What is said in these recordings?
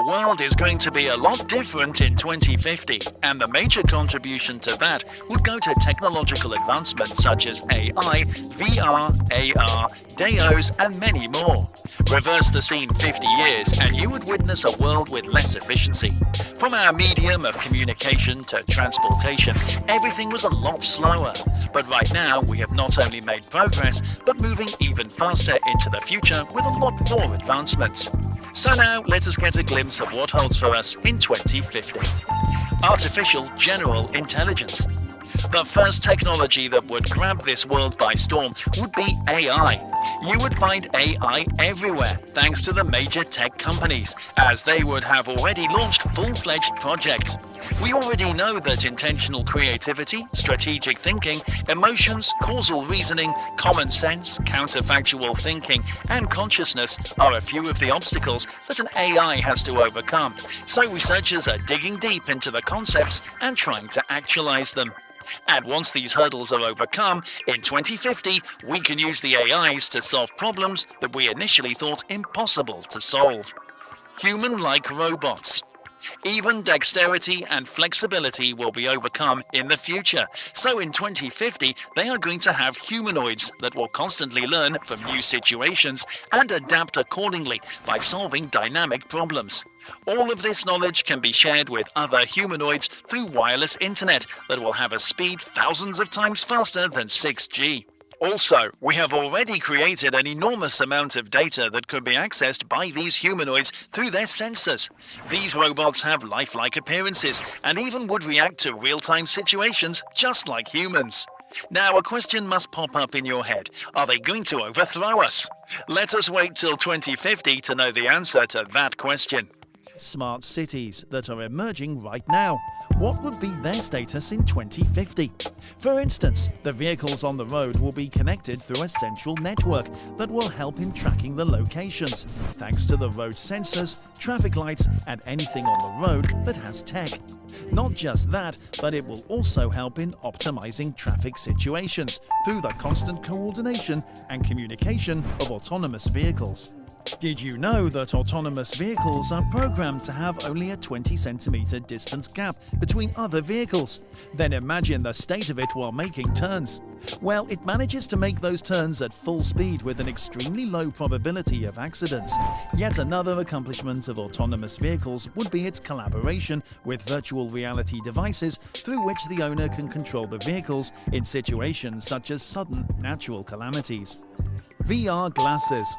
The world is going to be a lot different in 2050, and the major contribution to that would go to technological advancements such as AI, VR, AR, DAOs, and many more. Reverse the scene 50 years and you would witness a world with less efficiency. From our medium of communication to transportation, everything was a lot slower. But right now, we have not only made progress, but moving even faster into the future with a lot more advancements. So now, let us get a glimpse of what holds for us in 2050. Artificial General Intelligence. The first technology that would grab this world by storm would be AI. You would find AI everywhere, thanks to the major tech companies, as they would have already launched full-fledged projects. We already know that intentional creativity, strategic thinking, emotions, causal reasoning, common sense, counterfactual thinking, and consciousness are a few of the obstacles that an AI has to overcome. So researchers are digging deep into the concepts and trying to actualize them. And once these hurdles are overcome, in 2050, we can use the AIs to solve problems that we initially thought impossible to solve. Human-like robots. Even dexterity and flexibility will be overcome in the future. So in 2050, they are going to have humanoids that will constantly learn from new situations and adapt accordingly by solving dynamic problems. All of this knowledge can be shared with other humanoids through wireless internet that will have a speed thousands of times faster than 6G. Also, we have already created an enormous amount of data that could be accessed by these humanoids through their sensors. These robots have lifelike appearances and even would react to real-time situations just like humans. Now, a question must pop up in your head. Are they going to overthrow us? Let us wait till 2050 to know the answer to that question. Smart cities that are emerging right now. What would be their status in 2050? For instance, the vehicles on the road will be connected through a central network that will help in tracking the locations, thanks to the road sensors, traffic lights, and anything on the road that has tech. Not just that, but it will also help in optimizing traffic situations through the constant coordination and communication of autonomous vehicles. Did you know that autonomous vehicles are programmed to have only a 20-centimeter distance gap between other vehicles? Then imagine the state of it while making turns. Well, it manages to make those turns at full speed with an extremely low probability of accidents. Yet another accomplishment of autonomous vehicles would be its collaboration with virtual reality devices through which the owner can control the vehicles in situations such as sudden natural calamities. VR glasses.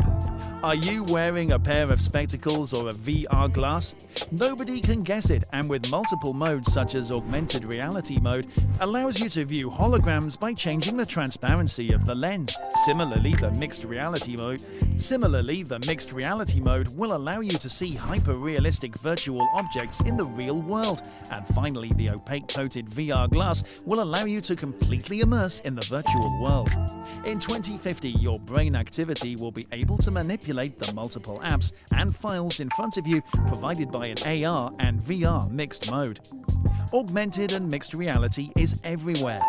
Are you wearing a pair of spectacles or a VR glass? Nobody can guess it, and with multiple modes such as Augmented Reality mode allows you to view holograms by changing the transparency of the lens. Similarly, the Mixed Reality mode will allow you to see hyper-realistic virtual objects in the real world. And finally, the opaque coated VR glass will allow you to completely immerse in the virtual world. In 2050, your brain activity will be able to manipulate the multiple apps and files in front of you provided by an AR and VR mixed mode. Augmented and mixed reality is everywhere.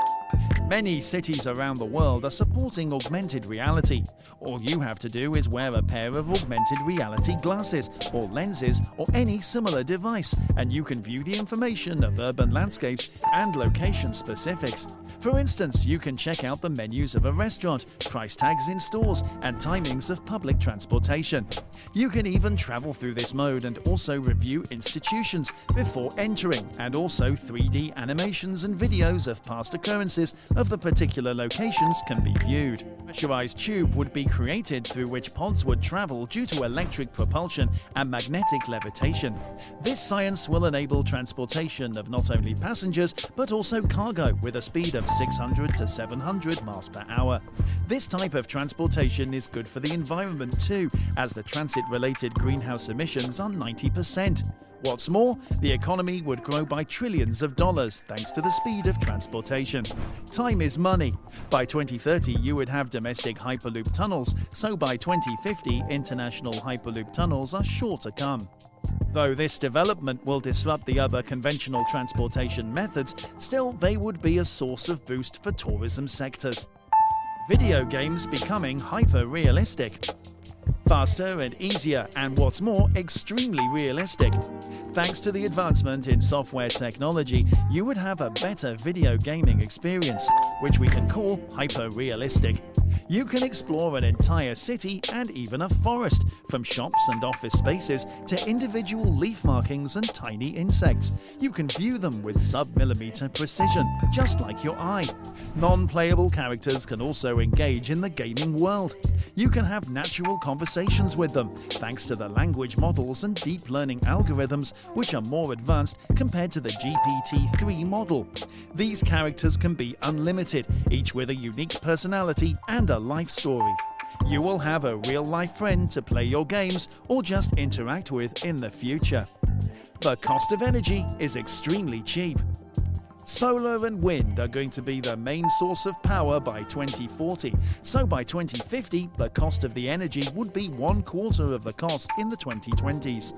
Many cities around the world are supporting augmented reality. All you have to do is wear a pair of augmented reality glasses or lenses or any similar device, and you can view the information of urban landscapes and location specifics. For instance, you can check out the menus of a restaurant, price tags in stores, and timings of public transportation. You can even travel through this mode and also review institutions before entering, and also 3D animations and videos of past occurrences of the particular locations can be viewed. A pressurized tube would be created through which pods would travel due to electric propulsion and magnetic levitation. This science will enable transportation of not only passengers but also cargo with a speed of 600 to 700 miles per hour. This type of transportation is good for the environment too, as the transit-related greenhouse emissions are 90%. What's more, the economy would grow by trillions of dollars thanks to the speed of transportation. Time is money. By 2030, you would have domestic Hyperloop tunnels, so by 2050, international Hyperloop tunnels are sure to come. Though this development will disrupt the other conventional transportation methods, still they would be a source of boost for tourism sectors. Video games becoming hyper-realistic. faster and easier, and what's more, extremely realistic. Thanks to the advancement in software technology, you would have a better video gaming experience, which we can call hyper-realistic. You can explore an entire city and even a forest, from shops and office spaces to individual leaf markings and tiny insects. You can view them with sub-millimeter precision, just like your eye. Non-playable characters can also engage in the gaming world. You can have natural conversations with them, thanks to the language models and deep learning algorithms, which are more advanced compared to the GPT-3 model. These characters can be unlimited, each with a unique personality and a life story. You will have a real-life friend to play your games or just interact with in the future. The cost of energy is extremely cheap. Solar and wind are going to be the main source of power by 2040, so by 2050 the cost of the energy would be 1/4 of the cost in the 2020s.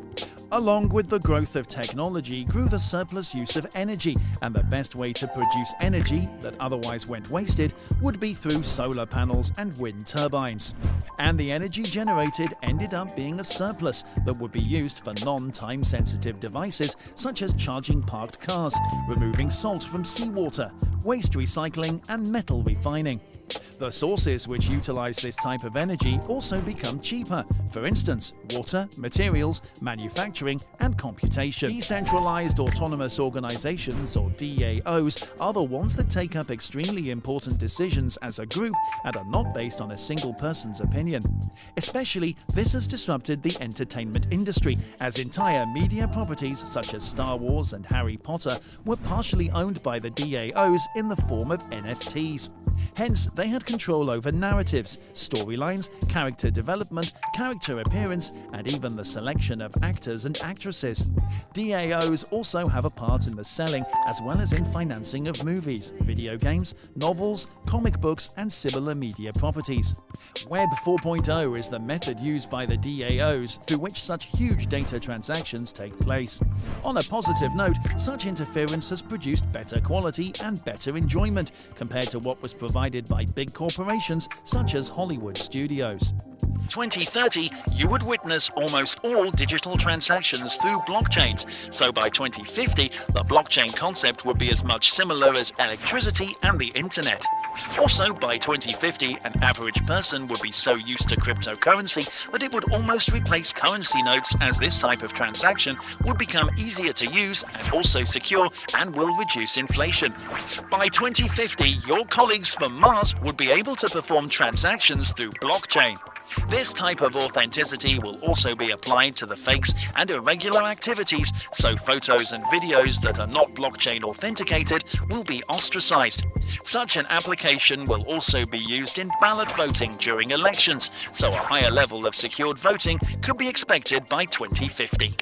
Along with the growth of technology grew the surplus use of energy, and the best way to produce energy that otherwise went wasted would be through solar panels and wind turbines. And the energy generated ended up being a surplus that would be used for non-time sensitive devices such as charging parked cars, removing salt from seawater, waste recycling and metal refining. The sources which utilize this type of energy also become cheaper. For instance, water, materials, manufacturing, and computation. Decentralized autonomous organizations, or DAOs, are the ones that take up extremely important decisions as a group and are not based on a single person's opinion. Especially, this has disrupted the entertainment industry, as entire media properties such as Star Wars and Harry Potter were partially owned by the DAOs in the form of NFTs. Hence, they had control over narratives, storylines, character development, character appearance, and even the selection of actors and actresses. DAOs also have a part in the selling as well as in financing of movies, video games, novels, comic books, and similar media properties. Web 4.0 is the method used by the DAOs through which such huge data transactions take place. On a positive note, such interference has produced better quality and better enjoyment compared to what was provided by big corporations such as Hollywood studios. 2030, you would witness almost all digital transactions through blockchains, so by 2050, the blockchain concept would be as much similar as electricity and the internet. Also, by 2050, an average person would be so used to cryptocurrency that it would almost replace currency notes, as this type of transaction would become easier to use and also secure and will reduce inflation. By 2050, your colleagues from Mars would be able to perform transactions through blockchain. This type of authenticity will also be applied to the fakes and irregular activities, so photos and videos that are not blockchain authenticated will be ostracized. Such an application will also be used in ballot voting during elections, so a higher level of secured voting could be expected by 2050.